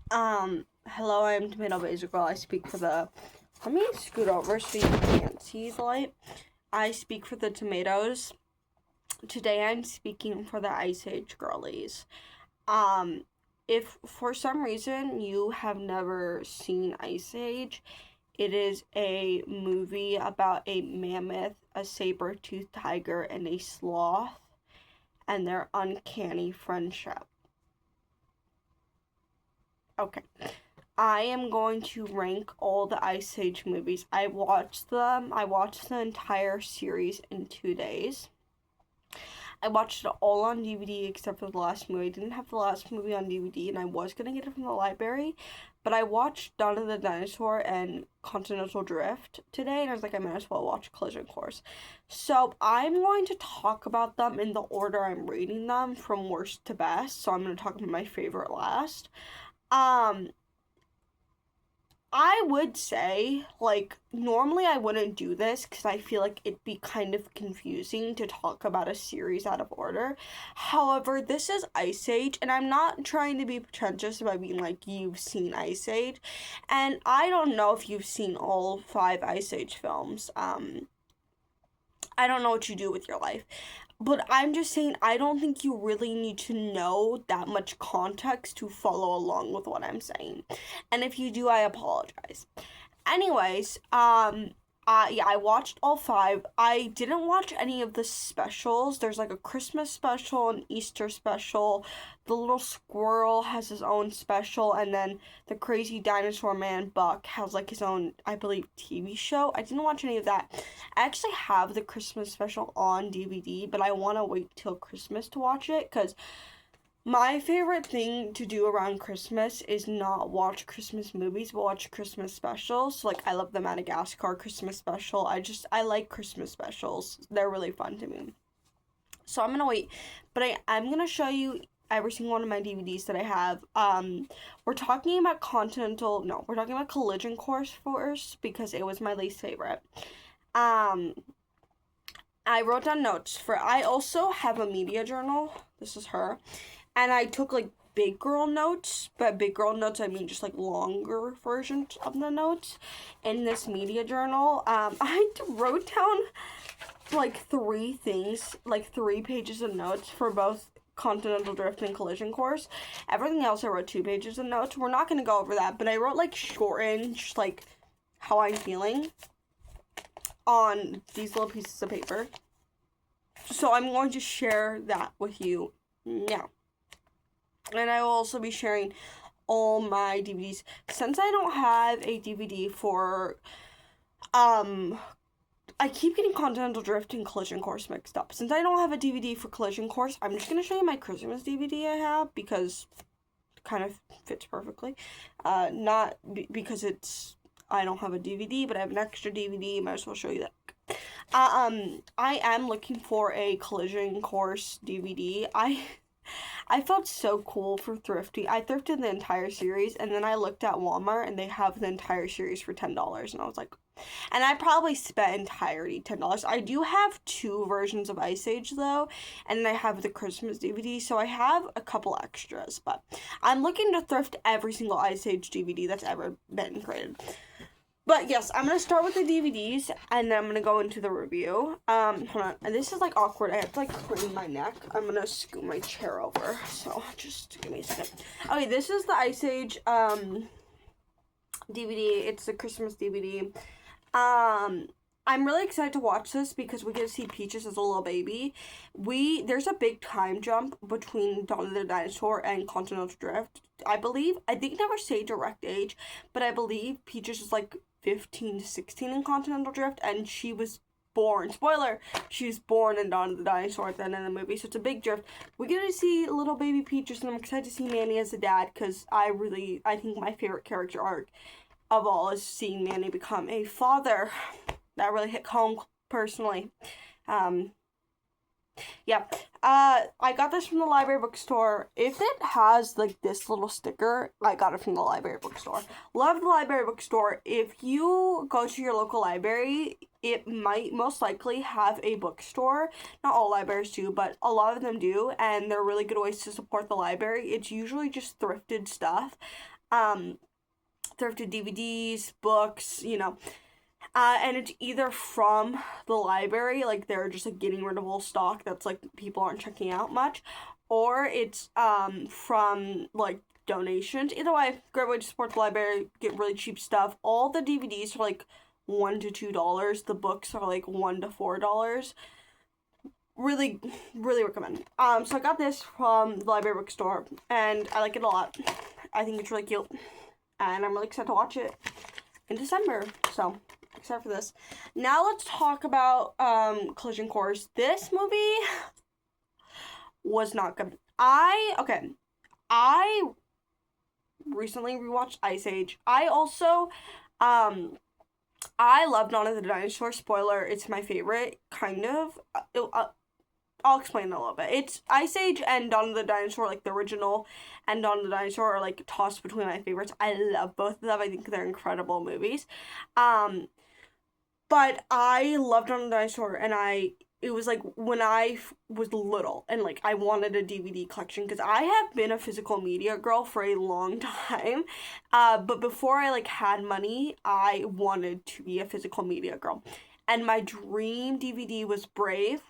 Hello, I'm Tomato Basil Girl. I speak for the. Let me scoot over so you can't see the light. I speak for the tomatoes. Today I'm speaking for the Ice Age girlies. Um, if for some reason you have never seen Ice Age, it is a movie about a mammoth, a saber-toothed tiger, and a sloth, and their uncanny friendship. Okay. I am going to rank all the Ice Age movies. I watched them. I watched the entire series in 2 days. I watched it all on DVD except for the last movie. I didn't have the last movie on DVD, and I was going to get it from the library, but I watched Dawn of the Dinosaur and Continental Drift today, and I was like, I might as well watch Collision Course. So I'm going to talk about them in the order I'm rating them from worst to best. So I'm going to talk about my favorite last. Um, I would say, like, normally I wouldn't do this because I feel like it'd be kind of confusing to talk about a series out of order. However, this is Ice Age, and I'm not trying to be pretentious by being like, you've seen Ice Age. And I don't know if you've seen all 5 Ice Age films. I don't know what you do with your life. But I'm just saying, I don't think you really need to know that much context to follow along with what I'm saying. And if you do, I apologize. Anyways, yeah, I watched all 5. I didn't watch any of the specials. There's like a Christmas special, an Easter special. The little squirrel has his own special, and then the crazy dinosaur man Buck has like his own, I believe, TV show. I didn't watch any of that. I actually have the Christmas special on DVD, but I want to wait till Christmas to watch it because my favorite thing to do around Christmas is not watch Christmas movies, but watch Christmas specials. So, like, I love the Madagascar Christmas special. I like Christmas specials. They're really fun to me. So I'm gonna wait, but I'm gonna show you every single one of my DVDs that I have. We're talking about we're talking about Collision Course first because it was my least favorite. Um, I wrote down notes for. I also have a media journal. This is her, and I took like big girl notes. But big girl notes, I mean just like longer versions of the notes in this media journal. I wrote down like 3 things, like 3 pages of notes for both Continental Drift and Collision Course. Everything else I wrote 2 pages of notes. We're not gonna go over that, but I wrote like shortened, just like how I'm feeling on these little pieces of paper. So I'm going to share that with you now. And I will also be sharing all my DVDs. Since I don't have a DVD for, I keep getting Continental Drift and Collision Course mixed up. Since I don't have a DVD for Collision Course, I'm just going to show you my Christmas DVD I have because it kind of fits perfectly. Not because I don't have a DVD, but I have an extra DVD. Might as well show you that. I am looking for a Collision Course DVD. I felt so cool for thrifting. I thrifted the entire series, and then I looked at Walmart, and they have the entire series for $10, and I was like, and I probably spent entirety $10. I do have 2 versions of Ice Age though, and I have the Christmas DVD, so I have a couple extras. But I'm looking to thrift every single Ice Age DVD that's ever been created. But yes, I'm gonna start with the DVDs, and then I'm gonna go into the review. Hold on. And this is like awkward. I have to like crane my neck. I'm gonna scoot my chair over. So just give me a second. Okay, this is the Ice Age DVD. It's the Christmas DVD. I'm really excited to watch this because we get to see Peaches as a little baby. There's a big time jump between Dawn of the Dinosaur and Continental Drift. I think never say direct age, but I believe Peaches is like 15 to 16 in Continental Drift, and she was born, spoiler, she was born in Dawn of the Dinosaur at the end of the movie, so it's a big drift. We get to see little baby Peaches, and I'm excited to see Manny as a dad, because I think my favorite character arc of all is seeing Manny become a father. That really hit home personally. Yeah. I got this from the library bookstore. If it has like this little sticker, I got it from the library bookstore. Love the library bookstore. If you go to your local library, it might most likely have a bookstore. Not all libraries do, but a lot of them do, and they're really good ways to support the library. It's usually just thrifted stuff. um, thrifted DVDs, books, and it's either from the library, like they're just like getting rid of old stock that's like people aren't checking out much, or it's from like donations. Either way, great way to support the library, get really cheap stuff. All the DVDs are like $1 to $2. The books are like $1 to $4. Really, really recommend. So I got this from the library bookstore, and I like it a lot. I think it's really cute, and I'm really excited to watch it in December. So except for this. Now let's talk about Collision Course. This movie was not good. I recently rewatched Ice Age. I also I love Dawn of the Dinosaur. Spoiler, it's my favorite, kind of. I'll explain a little bit. It's Ice Age and Dawn of the Dinosaur, like the original, and Dawn of the Dinosaur are like tossed between my favorites. I love both of them. I think they're incredible movies. But I loved Dawn of the Dinosaur, and it was like when I was little and like I wanted a DVD collection, because I have been a physical media girl for a long time. But before I like had money, I wanted to be a physical media girl. And my dream DVD was Brave,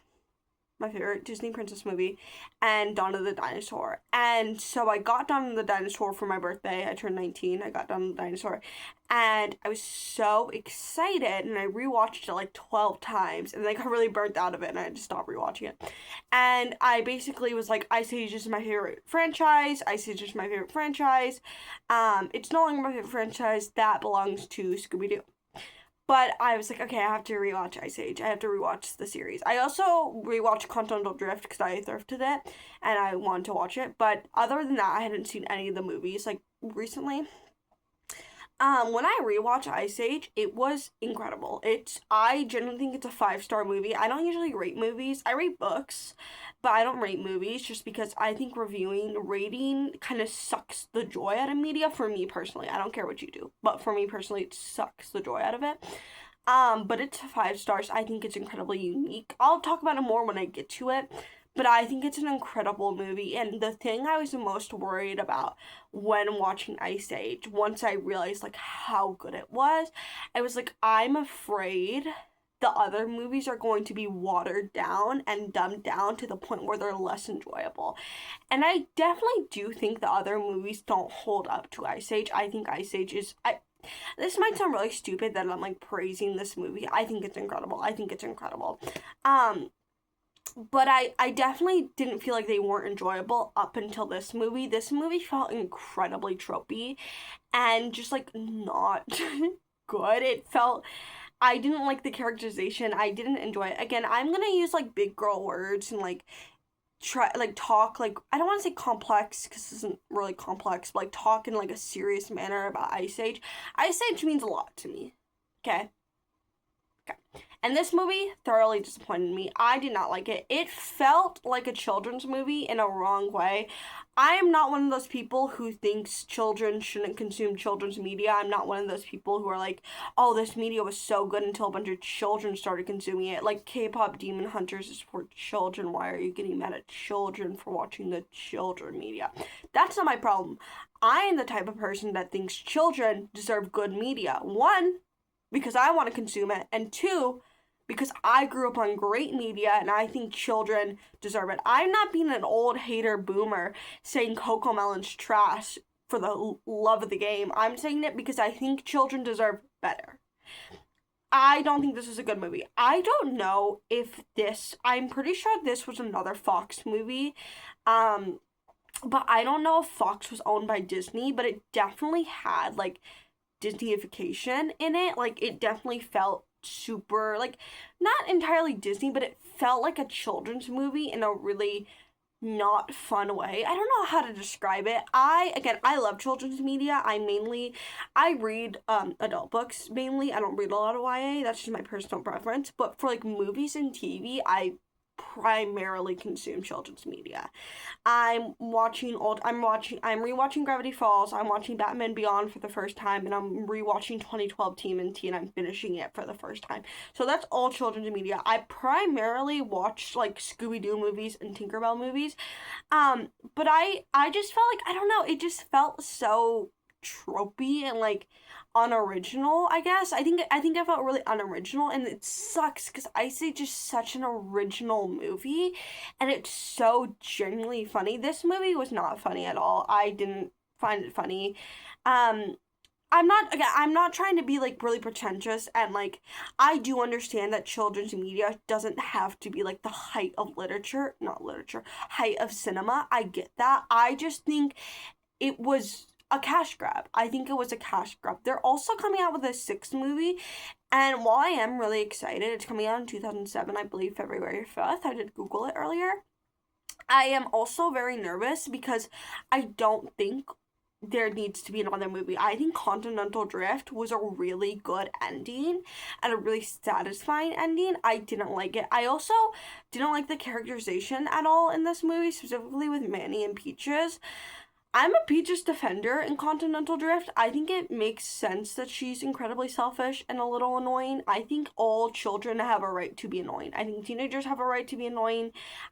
my favorite Disney princess movie, and Dawn of the Dinosaur. And so I got Dawn of the Dinosaur for my birthday. I turned 19. I got Dawn of the Dinosaur. And I was so excited, and I rewatched it like 12 times, and I got really burnt out of it, and I just stopped rewatching it. And I basically was like, Ice Age is my favorite franchise. Ice Age is my favorite franchise. It's no longer my favorite franchise. That belongs to Scooby-Doo. But I was like, okay, I have to rewatch Ice Age. I have to rewatch the series. I also rewatched Continental Drift because I thrifted it and I wanted to watch it. But other than that, I hadn't seen any of the movies like recently. When I rewatch Ice Age, it was incredible. I genuinely think it's a 5-star movie. I don't usually rate movies. I rate books, but I don't rate movies just because I think rating kind of sucks the joy out of media for me personally. I don't care what you do, but for me personally, it sucks the joy out of it. But it's 5 stars. I think it's incredibly unique. I'll talk about it more when I get to it. But I think it's an incredible movie, and the thing I was the most worried about when watching Ice Age, once I realized like how good it was, I was like, I'm afraid the other movies are going to be watered down and dumbed down to the point where they're less enjoyable. And I definitely do think the other movies don't hold up to Ice Age. I think Ice Age is this might sound really stupid that I'm like praising this movie. I think it's incredible. But I definitely didn't feel like they weren't enjoyable up until this movie. This movie felt incredibly tropey and just like not good. I didn't like the characterization. I didn't enjoy it. Again, I'm gonna use like big girl words and like talk like, I don't want to say complex because this isn't really complex, but like talk in like a serious manner about Ice Age. Ice Age means a lot to me. Okay. And this movie thoroughly disappointed me. I did not like it. It felt like a children's movie in a wrong way. I am not one of those people who thinks children shouldn't consume children's media. I'm not one of those people who are like, oh, this media was so good until a bunch of children started consuming it. Like K-pop Demon Hunters is for children. Why are you getting mad at children for watching the children media? That's not my problem. I am the type of person that thinks children deserve good media. One, because I want to consume it, and two, because I grew up on great media and I think children deserve it. I'm not being an old hater boomer saying CoComelon's trash for the love of the game. I'm saying it because I think children deserve better. I don't think this is a good movie. I don't know if I'm pretty sure this was another Fox movie. But I don't know if Fox was owned by Disney, but it definitely had like Disneyification in it. Like it definitely felt super, like, not entirely Disney, but it felt like a children's movie in a really not fun way. I don't know how to describe it. I love children's media. I read adult books mainly. I don't read a lot of YA. That's just my personal preference. But for like movies and TV, I primarily consume children's media. I'm rewatching Gravity Falls. I'm watching Batman Beyond for the first time, and I'm rewatching 2012 TMNT, and I'm finishing it for the first time. So that's all children's media. I primarily watch like Scooby-Doo movies and Tinkerbell movies. But I just felt like, I don't know, it just felt so tropey and like unoriginal, I guess. I felt really unoriginal, and it sucks because Ice Age is such an original movie and it's so genuinely funny. This movie was not funny at all. I didn't find it funny. Um I'm not trying to be like really pretentious, and like I do understand that children's media doesn't have to be like the height of literature, not literature, height of cinema. I get that. I just think it was a cash grab. I think it was a cash grab. They're also coming out with a sixth movie, and while I am really excited, it's coming out in 2007, I believe February 5th. I did Google it earlier. I am also very nervous because I don't think there needs to be another movie. I think Continental Drift was a really good ending and a really satisfying ending. I didn't like it. I also didn't like the characterization at all in this movie, specifically with Manny and Peaches. I'm a Peaches defender in Continental Drift. I think it makes sense that she's incredibly selfish and a little annoying. I think all children have a right to be annoying. I think teenagers have a right to be annoying.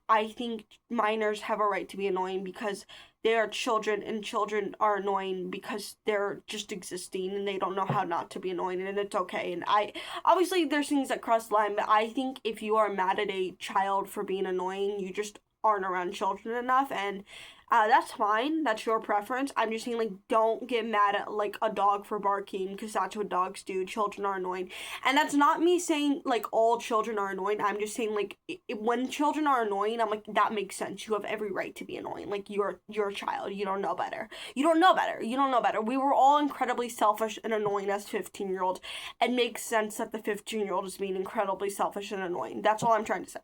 I think minors have a right to be annoying because they are children, and children are annoying because they're just existing and they don't know how not to be annoying, and it's okay. And I obviously there's things that cross the line, but I think if you are mad at a child for being annoying, you just aren't around children enough, and that's fine. That's your preference. I'm just saying, like, don't get mad at, like, a dog for barking, because that's what dogs do. Children are annoying. And that's not me saying, like, all children are annoying. I'm just saying, like, when children are annoying, I'm like, that makes sense. You have every right to be annoying. Like, you're a child. You don't know better. You don't know better. You don't know better. We were all incredibly selfish and annoying as 15-year-olds. It makes sense that the 15-year-old is being incredibly selfish and annoying. That's all I'm trying to say.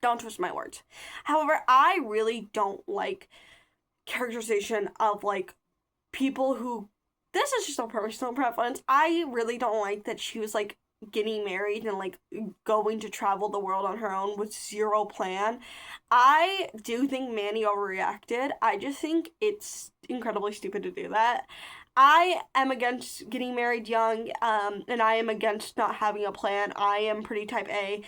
Don't twist my words. However, I really don't like characterization of, like, people who... This is just a personal preference. I really don't like that she was, like, getting married and, like, going to travel the world on her own with zero plan. I do think Manny overreacted. I just think it's incredibly stupid to do that. I am against getting married young, and I am against not having a plan. I am pretty type A.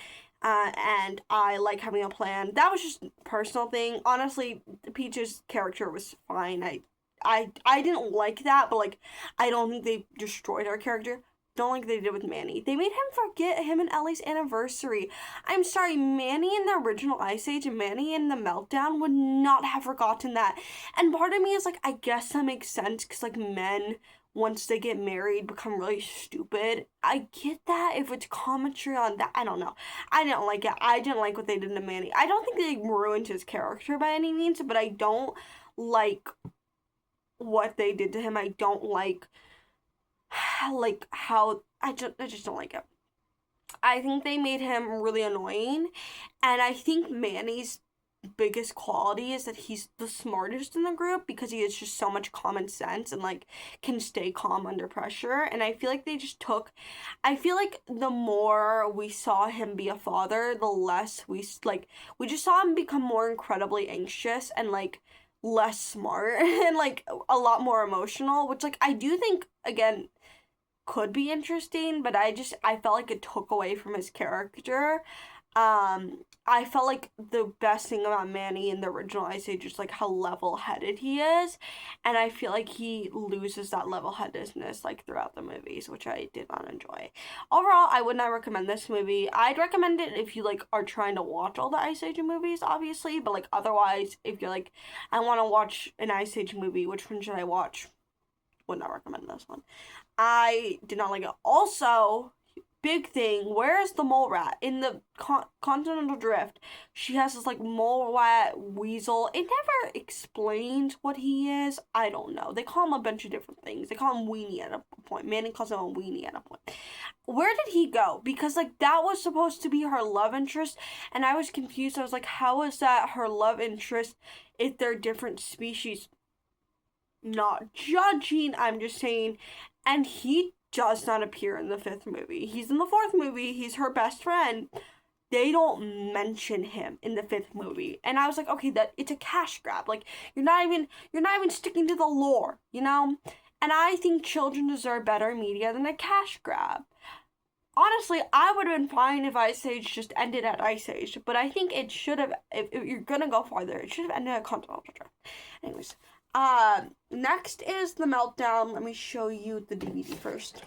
And I like having a plan. That was just a personal thing. Honestly, Peach's character was fine. I didn't like that, but, like, I don't think they destroyed her character. Don't like they did with Manny. They made him forget him and Ellie's anniversary. I'm sorry, Manny in the original Ice Age and Manny in the Meltdown would not have forgotten that. And part of me is like, I guess that makes sense, because, like, men, once they get married, become really stupid. I get that if it's commentary on that. I don't know. I didn't like it. I didn't like what they did to Manny. I don't think they ruined his character by any means, but I don't like what they did to him. I don't like how I just don't like it. I think they made him really annoying, and I think Manny's biggest quality is that he's the smartest in the group because he has just so much common sense and, like, can stay calm under pressure. And I feel like I feel like the more we saw him be a father, the less we just saw him become more incredibly anxious and, like, less smart and, like, a lot more emotional, which, like, I do think, again, could be interesting, but I felt like it took away from his character. I felt like the best thing about Manny in the original Ice Age is, like, how level-headed he is, and I feel like he loses that level-headedness, like, throughout the movies, which I did not enjoy. Overall, I would not recommend this movie. I'd recommend it if you, like, are trying to watch all the Ice Age movies, obviously, but, like, otherwise, if you're like, I want to watch an Ice Age movie, which one should I watch? Would not recommend this one. I did not like it. Also, big thing, where is the mole rat? In the Continental Drift, she has this, like, mole rat weasel. It never explains what he is. I don't know. They call him a bunch of different things. They call him Weenie at a point. Manny calls him a Weenie at a point. Where did he go? Because, like, that was supposed to be her love interest, and I was confused. I was like, how is that her love interest if they're different species? Not judging, I'm just saying. And he does not appear in the fifth movie. He's in the fourth movie. He's her best friend. They don't mention him in the fifth movie. And I was like, okay, that it's a cash grab. Like, you're not even sticking to the lore, you know? And I think children deserve better media than a cash grab. Honestly, I would have been fine if Ice Age just ended at Ice Age, but I think it should have, if you're gonna go farther, it should have ended at Continental Drift. Anyways, Next is The Meltdown. Let me show you the DVD first.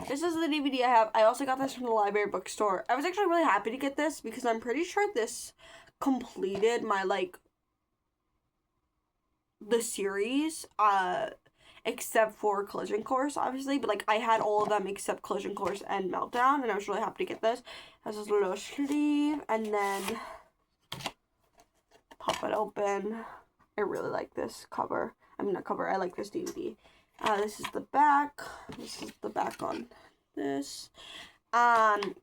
This is the DVD I have. I also got this from the library bookstore. I was actually really happy to get this because I'm pretty sure this completed my, like, the series, except for Collision Course, obviously, but, like, I had all of them except Collision Course and Meltdown, and I was really happy to get this. It has this little sleeve, and then pop it open. I really like this cover. I mean, not cover, I like this DVD. This is the back. This is the back on this. Meltdown's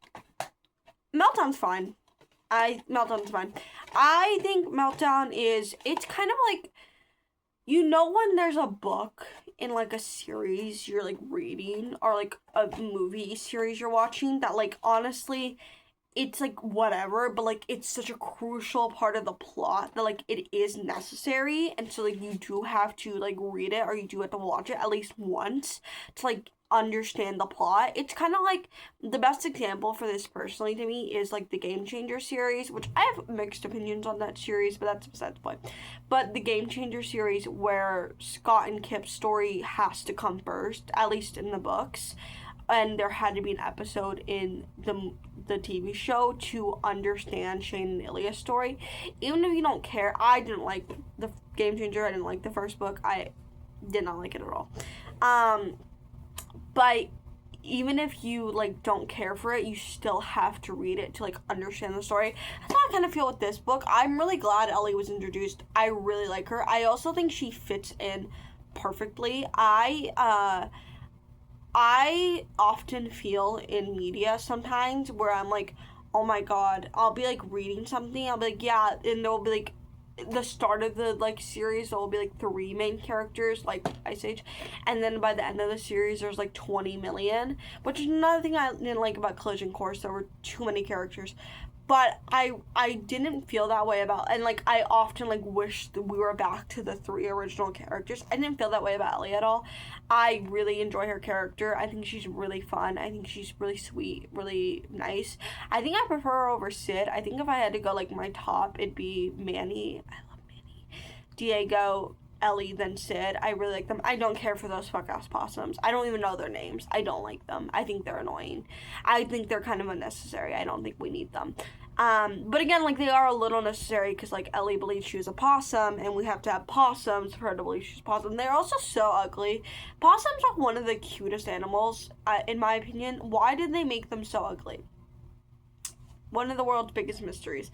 fine. Meltdown's fine. I think Meltdown it's kind of like, you know, when there's a book in, like, a series you're, like, reading, or, like, a movie series you're watching that, like, honestly, it's, like, whatever, but, like, it's such a crucial part of the plot that, like, it is necessary, and so, like, you do have to, like, read it, or you do have to watch it at least once to, like, understand the plot. It's kind of like, the best example for this personally to me is, like, the Game Changer series, which I have mixed opinions on that series, but that's besides the point. But the Game Changer series, where Scott and Kip's story has to come first, at least in the books, and there had to be an episode in the TV show to understand Shane and Ilya's story. Even if you don't care, I didn't like the Game Changer. I didn't like the first book. I did not like it at all. But even if you, like, don't care for it, you still have to read it to, like, understand the story. That's how I kind of feel with this book. I'm really glad Ellie was introduced. I really like her. I also think she fits in perfectly. I often feel in media sometimes where I'm like, oh my god, I'll be, like, reading something, I'll be like, yeah, and there'll be, like, the start of the, like, series, there'll be, like, 3 main characters, like Ice Age, and then by the end of the series, there's, like, 20 million, which is another thing I didn't like about Collision Course. There were too many characters. But I didn't feel that way about, and, like, I often, like, wish that we were back to the 3 original characters. I didn't feel that way about Ellie at all. I really enjoy her character. I think she's really fun. I think she's really sweet, really nice. I think I prefer her over Sid. I think if I had to go, like, my top, it'd be Manny. I love Manny. Diego, Ellie, then Sid. I really like them. I don't care for those fuck-ass possums. I don't even know their names. I don't like them. I think they're annoying. I think they're kind of unnecessary. I don't think we need them. But again, like, they are a little necessary because, like, Ellie believes she was a possum, and we have to have possums for her to believe she's a possum. They're also so ugly. Possums are one of the cutest animals, in my opinion. Why did they make them so ugly? One of the world's biggest mysteries.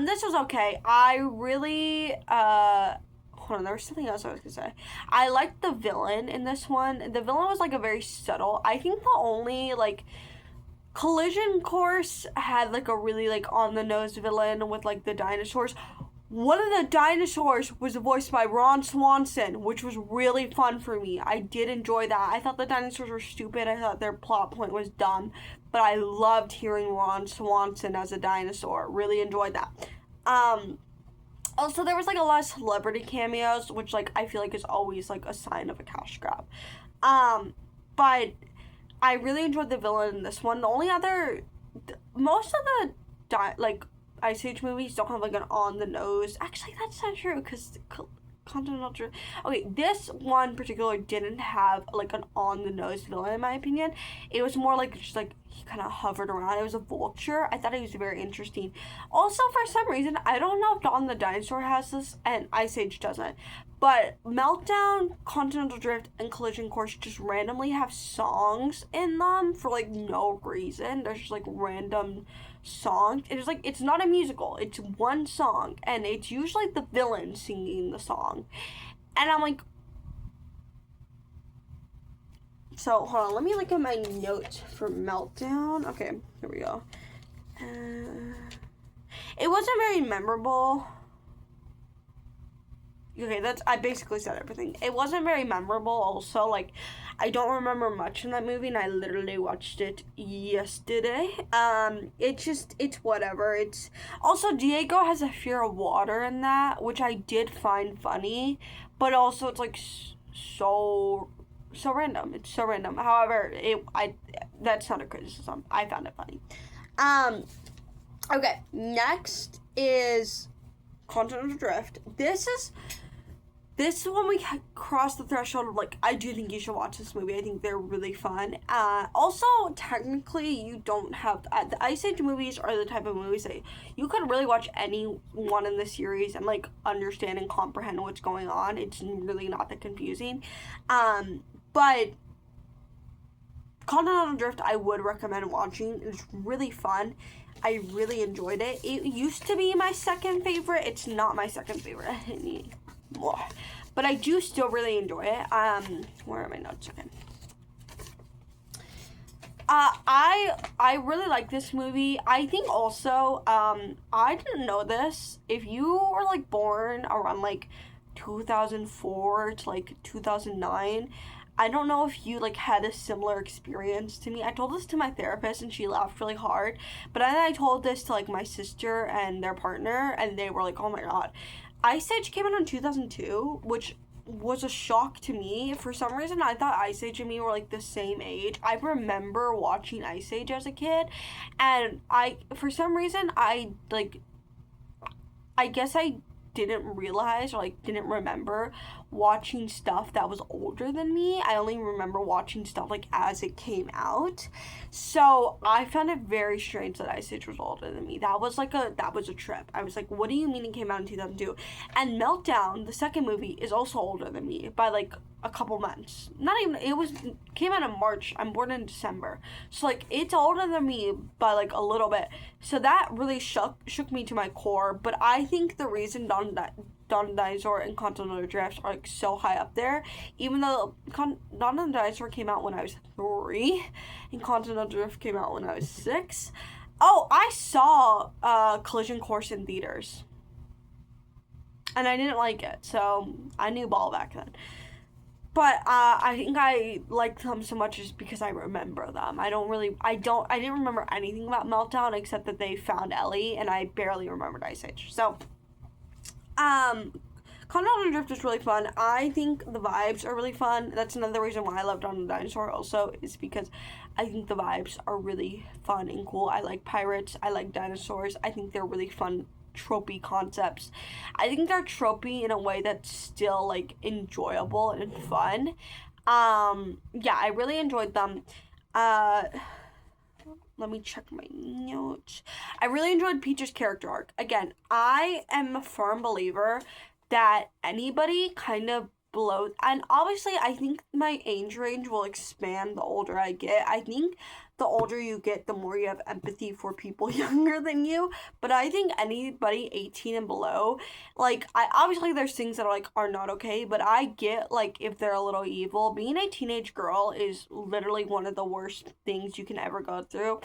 This was okay. I really, hold on, there was something else I was gonna say. I liked the villain in this one. The villain was, like, a very subtle. I think the only, like, Collision Course had, like, a really, like, on-the-nose villain with, like, the dinosaurs. One of the dinosaurs was voiced by Ron Swanson, which was really fun for me. I did enjoy that. I thought the dinosaurs were stupid. I thought their plot point was dumb. But I loved hearing Ron Swanson as a dinosaur. Really enjoyed that. Also, there was, like, a lot of celebrity cameos, which, like, I feel like is always, like, a sign of a cash grab. But I really enjoyed the villain in this one. The only other, most of the, like, Ice Age movies don't have, like, an on-the-nose. Actually, that's not true, because Continental Drift. Okay, this one in particular didn't have, like, an on-the-nose villain, in my opinion. It was more like, just, like, he kind of hovered around. It was a vulture. I thought it was very interesting. Also, for some reason, I don't know if Dawn the Dinosaur has this, and Ice Age doesn't. But Meltdown, Continental Drift, and Collision Course just randomly have songs in them for, like, no reason. There's just, like, random songs. It's like, it's not a musical. It's one song, and it's usually the villain singing the song. And I'm like, so, hold on, let me look at my notes for Meltdown. Okay, here we go. It wasn't very memorable. Okay, I basically said everything. It wasn't very memorable also, like, I don't remember much in that movie, and I literally watched it yesterday. It's whatever. It's, also, Diego has a fear of water in that, which I did find funny, but also it's, like, so random. It's so random. However, that's not a criticism. I found it funny. Okay, next is Continental Drift. This is this is when we cross the threshold of like, I do think you should watch this movie. I think they're really fun. Also, technically, you don't have the Ice Age movies are the type of movies that you could really watch any one in the series and like understand and comprehend what's going on. It's really not that confusing. But Continental Drift, I would recommend watching. It's really fun. I really enjoyed it. It used to be my second favorite. It's not my second favorite anymore. But I do still really enjoy it. Where are my notes? Okay. I really like this movie. I think also, I didn't know this. If you were like born around like 2004 to like 2009, I don't know if you like had a similar experience to me. I told this to my therapist and she laughed really hard. But then I told this to like my sister and their partner and they were like, "Oh my god." Ice Age came out in 2002, which was a shock to me. For some reason, I thought Ice Age and me were like the same age. I remember watching Ice Age as a kid, and for some reason, I guess I didn't realize or like didn't remember watching stuff that was older than me. I only remember watching stuff like as it came out. So I found it very strange that Ice Age was older than me. That was a trip. I was like, what do you mean it came out in 2002? And Meltdown, the second movie, is also older than me by like a couple months. Not even, came out in March. I'm born in December. So like it's older than me by like a little bit. So that really shook me to my core. But I think the reason Dawn and Dinosaur and Continental Drift are like so high up there, even though Dawn and Dinosaur came out when I was 3 and Continental Drift came out when I was 6. Oh, I saw Collision Course in theaters. And I didn't like it, so I knew ball back then. But I think I liked them so much just because I remember them. I didn't remember anything about Meltdown except that they found Ellie, and I barely remembered Ice Age. So, Continental Drift is really fun. I think the vibes are really fun. That's another reason why I love Dawn of the Dinosaur also, is because I think the vibes are really fun and cool. I like pirates. I like dinosaurs. I think they're really fun tropey concepts. I think they're tropey in a way that's still like enjoyable and fun. Yeah, I really enjoyed them. Let me check my notes. I really enjoyed Peach's character arc. Again, I am a firm believer that anybody kind of below, and obviously I think my age range will expand the older I get. I think the older you get, the more you have empathy for people younger than you. But I think anybody 18 and below, like, I obviously there's things that are not okay, but I get like if they're a little evil. Being a teenage girl is literally one of the worst things you can ever go through.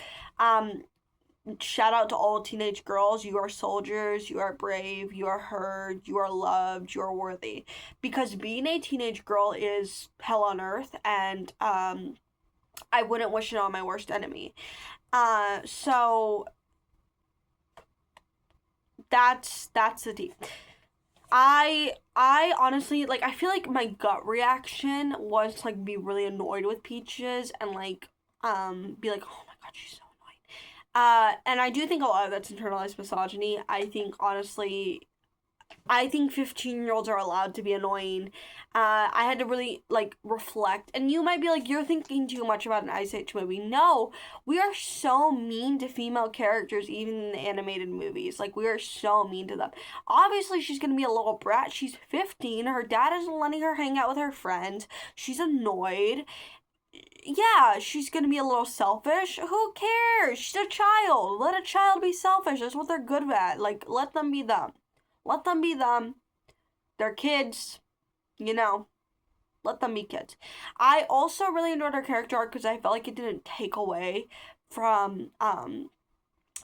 Shout out to all teenage girls. You are soldiers, you are brave, you are heard, you are loved, you are worthy. Because being a teenage girl is hell on earth, and I wouldn't wish it on my worst enemy. So that's the deep. I honestly, like, I feel like my gut reaction was to like be really annoyed with Peaches and like be like, oh my god, she's so annoying. And I do think a lot of that's internalized misogyny. I think honestly, I think 15-year-olds are allowed to be annoying. I had to really, like, reflect. And you might be like, you're thinking too much about an Ice Age movie. No, we are so mean to female characters, even in the animated movies. Like, we are so mean to them. Obviously, she's gonna be a little brat. She's 15. Her dad isn't letting her hang out with her friends. She's annoyed. Yeah, she's gonna be a little selfish. Who cares? She's a child. Let a child be selfish. That's what they're good at. Like, let them be them. Let them be them. They're kids, you know. Let them be kids. I also really enjoyed her character arc because I felt like it didn't take away from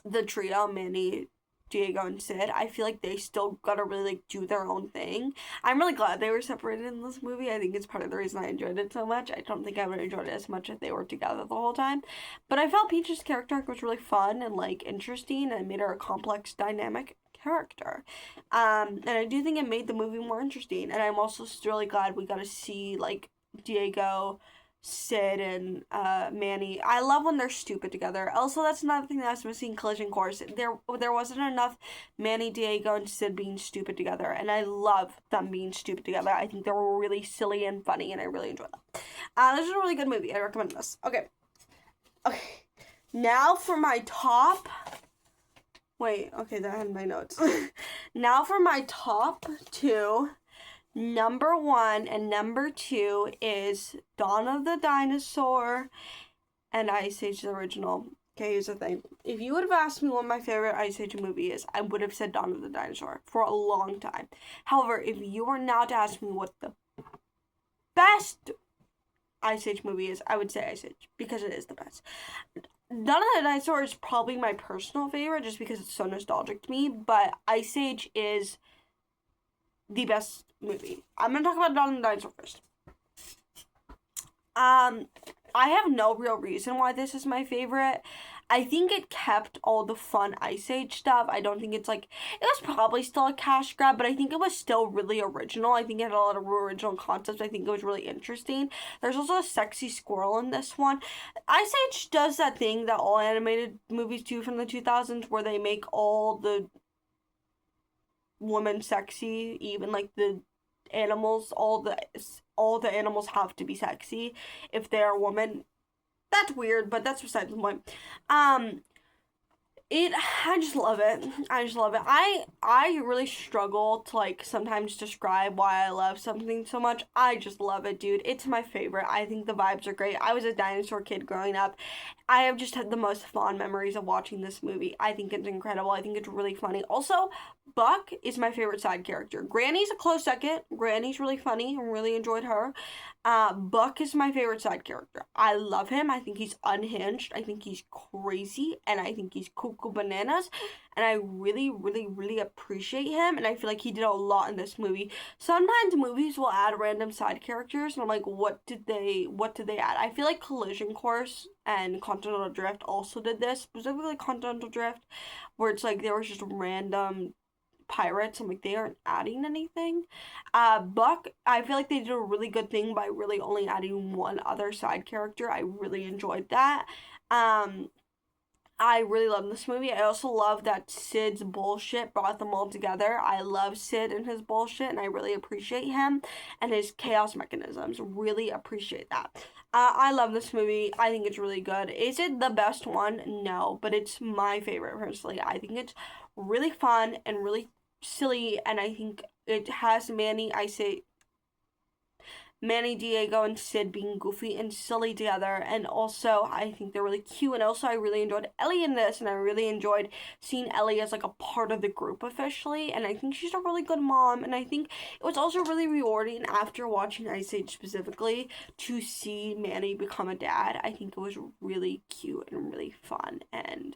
the trio, Manny, Diego, and Sid. I feel like they still gotta really like do their own thing. I'm really glad they were separated in this movie. I think it's part of the reason I enjoyed it so much. I don't think I would have enjoyed it as much if they were together the whole time. But I felt Peach's character arc was really fun and like interesting and made her a complex, dynamic character. And I do think it made the movie more interesting. And I'm also really glad we got to see like Diego, Sid and Manny. I love when they're stupid together. Also, that's another thing that's missing in Collision Course. There wasn't enough Manny, Diego, and Sid being stupid together, and I love them being stupid together. I think they were really silly and funny, and I really enjoyed them. This is a really good movie. I recommend this. Okay. Now for my top. Wait. Okay, that had my notes. Now for my top 2. Number 1 and number 2 is Dawn of the Dinosaur and Ice Age the original. Okay, here's the thing. If you would have asked me what my favorite Ice Age movie is, I would have said Dawn of the Dinosaur for a long time. However, if you were now to ask me what the best Ice Age movie is, I would say Ice Age because it is the best. Dawn of the Dinosaur is probably my personal favorite just because it's so nostalgic to me, but Ice Age is the best movie. I'm gonna talk about Dawn of the Dinosaur first. I have no real reason why this is my favorite. I think it kept all the fun Ice Age stuff. I don't think it's like, it was probably still a cash grab, but I think it was still really original. I think it had a lot of original concepts. I think it was really interesting. There's also a sexy squirrel in this one. Ice Age does that thing that all animated movies do from the 2000s where they make all the women sexy, even like the animals, all the animals have to be sexy if they're a woman. That's weird, but that's besides the point. I just love it. I really struggle to like sometimes describe why I love something so much. I just love it, dude. It's my favorite. I think the vibes are great. I was a dinosaur kid growing up. I have just had the most fond memories of watching this movie. I think it's incredible. I think it's really funny. Also, Buck is my favorite side character. Granny's a close second. Granny's really funny. I really enjoyed her. Buck is my favorite side character. I love him. I think he's unhinged. I think he's crazy. And I think he's cuckoo bananas. And I really, really, really appreciate him. And I feel like he did a lot in this movie. Sometimes movies will add random side characters. And I'm like, what did they add? I feel like Collision Course and Continental Drift also did this. Specifically Continental Drift. Where it's like there was just random pirates. I'm like, they aren't adding anything. Buck, I feel like they did a really good thing by really only adding one other side character. I really enjoyed that. I really love this movie. I also love that Sid's bullshit brought them all together. I love Sid and his bullshit, and I really appreciate him and his chaos mechanisms. Really appreciate that. I love this movie. I think it's really good. Is it the best one? No, but it's my favorite personally. I think it's really fun and really silly, and I think it has Manny, Diego, and Sid being goofy and silly together, and also I think they're really cute, and also I really enjoyed Ellie in this, and I really enjoyed seeing Ellie as like a part of the group officially, and I think she's a really good mom, and I think it was also really rewarding after watching Ice Age specifically to see Manny become a dad. I think it was really cute and really fun, and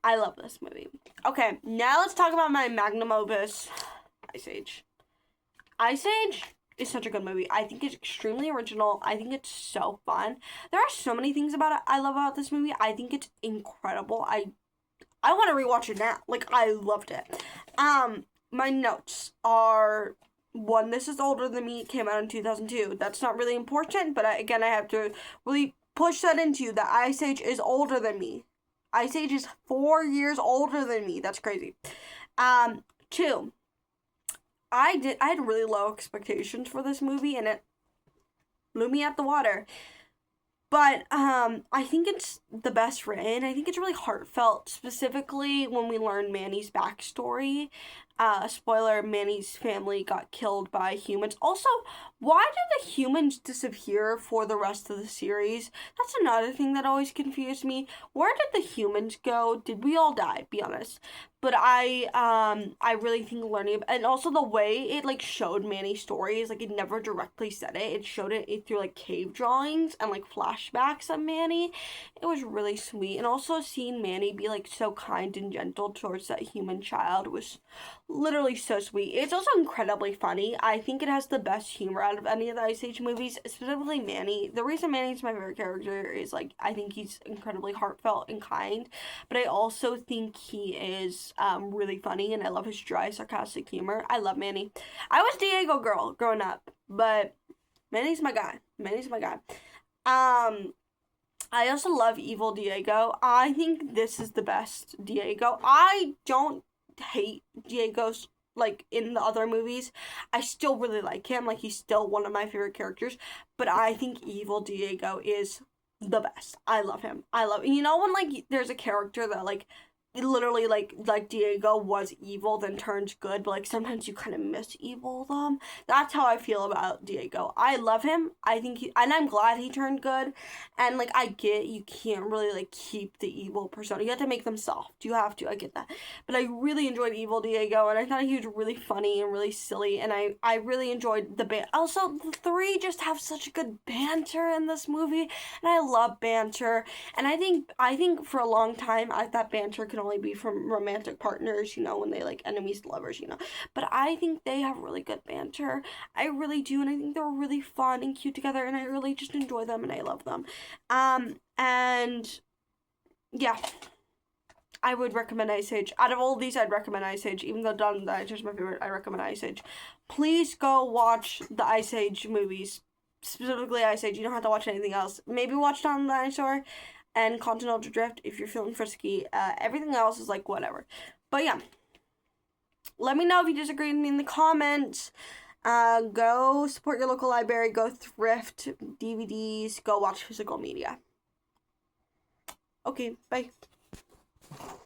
I love this movie. Okay, now let's talk about my magnum opus, Ice Age. Ice Age is such a good movie. I think it's extremely original. I think it's so fun. There are so many things about it I love about this movie. I think it's incredible. I want to rewatch it now. Like, I loved it. My notes are, 1, this is older than me. It came out in 2002. That's not really important, but I have to really push that into you that Ice Age is older than me. Ice Age is 4 years older than me. That's crazy. 2, I had really low expectations for this movie, and it blew me out the water. But I think it's the best written. I think it's really heartfelt, specifically when we learn Manny's backstory. Spoiler, Manny's family got killed by humans. Also, why did the humans disappear for the rest of the series? That's another thing that always confused me. Where did the humans go? Did we all die? Be honest. But I really think learning, and also the way it like showed Manny's stories, like it never directly said it. It showed it through like cave drawings and like flashbacks of Manny. It was really sweet, and also seeing Manny be like so kind and gentle towards that human child was literally so sweet. It's also incredibly funny. I think it has the best humor out of any of the Ice Age movies, specifically Manny. The reason Manny's my favorite character is like I think he's incredibly heartfelt and kind, but I also think he is really funny, and I love his dry, sarcastic humor. I love Manny. I was Diego girl growing up, but Manny's my guy. I also love Evil Diego. I think this is the best Diego. I don't hate Diego's like in the other movies. I still really like him. Like he's still one of my favorite characters. But I think Evil Diego is the best. I love him. I love you know when like there's a character that like literally like Diego was evil then turned good, but like sometimes you kind of miss evil them. That's how I feel about Diego. I love him. I think and I'm glad he turned good. And like I get you can't really like keep the evil persona. You have to make them soft. You have to. I get that. But I really enjoyed Evil Diego, and I thought he was really funny and really silly, and I really enjoyed the band. Also, the three just have such good banter in this movie, and I love banter. And I think for a long time that banter can only be from romantic partners, when they like enemies to lovers. But I think they have really good banter. I really do, and I think they're really fun and cute together, and I really just enjoy them and I love them. And yeah. I would recommend Ice Age. Out of all these, I'd recommend Ice Age. Even though Dawn of the Dinosaur is my favorite, I recommend Ice Age. Please go watch the Ice Age movies. Specifically Ice Age. You don't have to watch anything else. Maybe watch Dawn of the Dinosaur and Continental Drift if you're feeling frisky. Everything else is like whatever. But yeah. Let me know if you disagree with me in the comments. Go support your local library. Go thrift DVDs. Go watch physical media. Okay, bye.